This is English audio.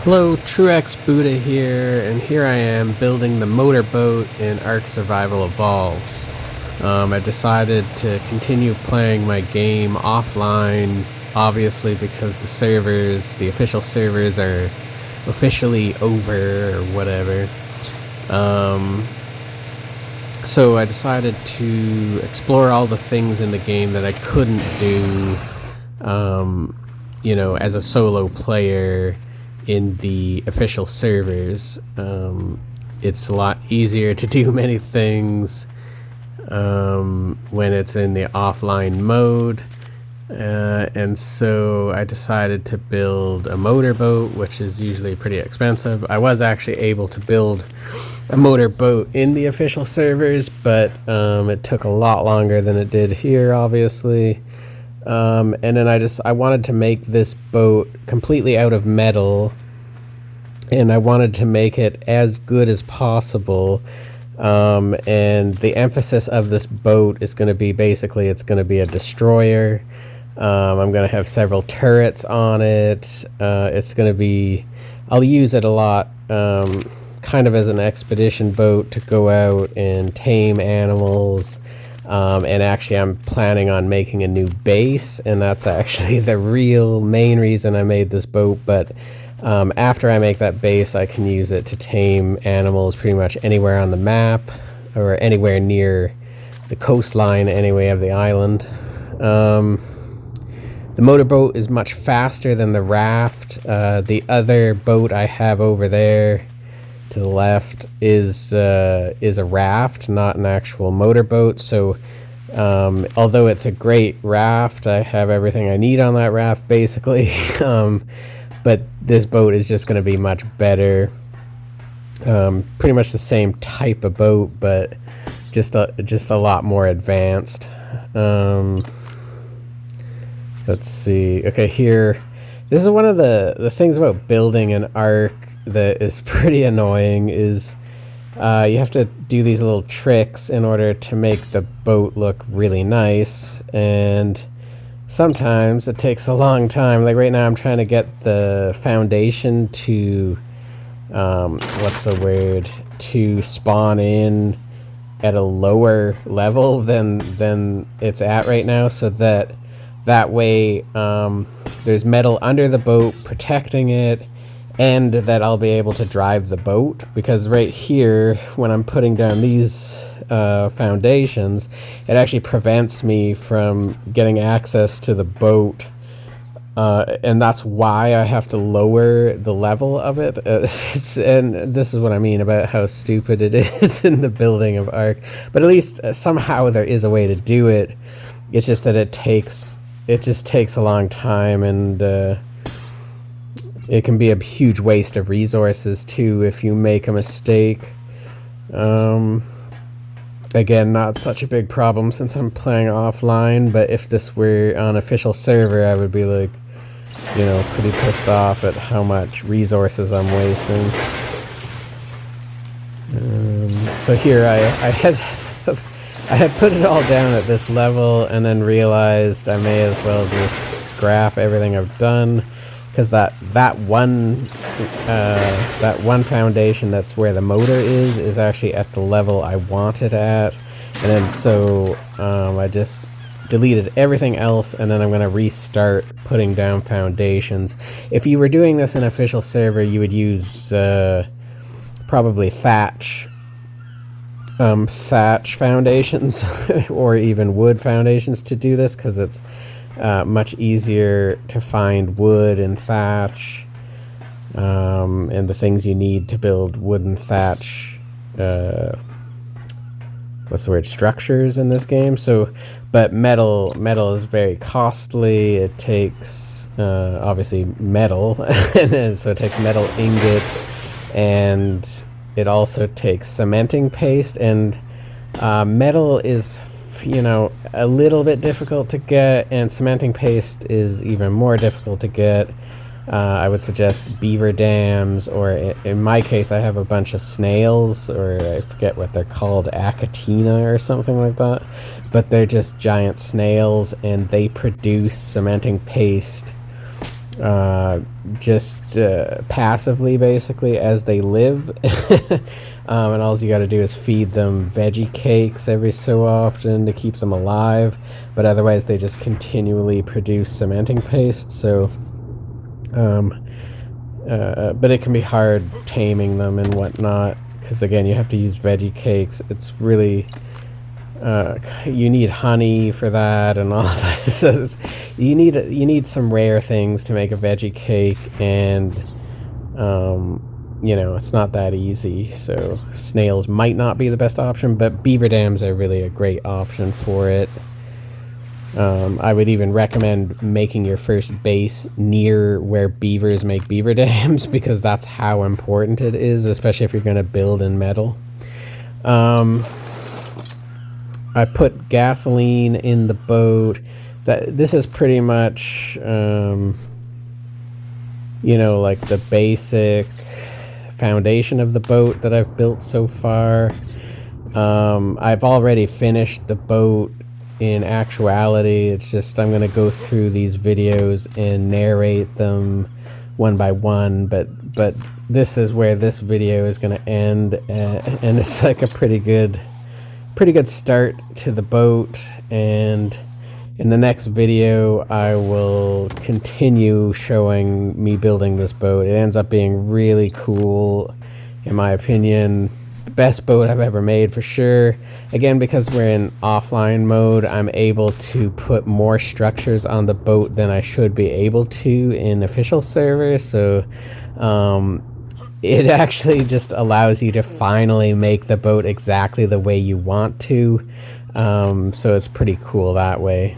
Hello, Truex Buddha here, and here I am building the motorboat in Ark Survival Evolved. I decided to continue playing my game offline, obviously because the official servers are officially over or whatever. So I decided to explore all the things in the game that I couldn't do, as a solo player in the official servers. It's a lot easier to do many things when it's in the offline mode. And so I decided to build a motorboat, which is usually pretty expensive. I was actually able to build a motorboat in the official servers, but it took a lot longer than it did here, obviously. And then I wanted to make this boat completely out of metal, and I wanted to make it as good as possible. And the emphasis of this boat is going to be it's going to be a destroyer. I'm going to have several turrets on it. I'll use it a lot, kind of as an expedition boat to go out and tame animals. And actually I'm planning on making a new base, and that's actually the real main reason I made this boat. But after I make that base, I can use it to tame animals pretty much anywhere on the map, or anywhere near the coastline anyway of the island. The motorboat is much faster than the raft. The other boat I have over there to the left is a raft, not an actual motorboat. So although it's a great raft, I have everything I need on that raft basically. But this boat is just going to be much better. Pretty much the same type of boat, but just a lot more advanced. Let's see. Okay, here. This is one of the things about building an Ark that is pretty annoying is you have to do these little tricks in order to make the boat look really nice, and sometimes it takes a long time. Like right now I'm trying to get the foundation to to spawn in at a lower level than it's at right now, so that way there's metal under the boat protecting it, and that I'll be able to drive the boat. Because right here, when I'm putting down these foundations, it actually prevents me from getting access to the boat, and that's why I have to lower the level of it. And this is what I mean about how stupid it is in the building of Ark. But at least somehow there is a way to do it. It's just that it just takes a long time, and it can be a huge waste of resources too if you make a mistake. Again, not such a big problem since I'm playing offline, but if this were on official server, I would be like, pretty pissed off at how much resources I'm wasting. So here I had put it all down at this level, and then realized I may as well just scrap everything I've done, because that one foundation that's where the motor is actually at the level I want it at. And then so I just deleted everything else, and then I'm going to restart putting down foundations. If you were doing this in official server, you would use probably thatch foundations or even wood foundations to do this, because it's much easier to find wood and thatch, and the things you need to build wood and thatch structures in this game. So but metal is very costly. It takes obviously metal and so it takes metal ingots, and it also takes cementing paste, and metal is a little bit difficult to get, and cementing paste is even more difficult to get. I would suggest beaver dams, or in my case I have a bunch of snails, or I forget what they're called, achatina or something like that, but they're just giant snails, and they produce cementing paste just passively, basically, as they live. And all you got to do is feed them veggie cakes every so often to keep them alive, but otherwise they just continually produce cementing paste. So but it can be hard taming them and whatnot, because again, you have to use veggie cakes. It's really you need honey for that and all this. So you need some rare things to make a veggie cake, and you know, it's not that easy. So snails might not be the best option, but beaver dams are really a great option for it. I would even recommend making your first base near where beavers make beaver dams, because that's how important it is, especially if you're going to build in metal. I put gasoline in the boat. This is pretty much, you know, like the basic foundation of the boat that I've built so far. I've already finished the boat. In actuality, it's just I'm going to go through these videos and narrate them one by one, but this is where this video is going to end, and it's like a pretty good start to the boat. And in the next video I will continue showing me building this boat. It ends up being really cool, in my opinion. Best boat I've ever made for sure. Again, because we're in offline mode, I'm able to put more structures on the boat than I should be able to in official servers. So it actually just allows you to finally make the boat exactly the way you want to. So it's pretty cool that way.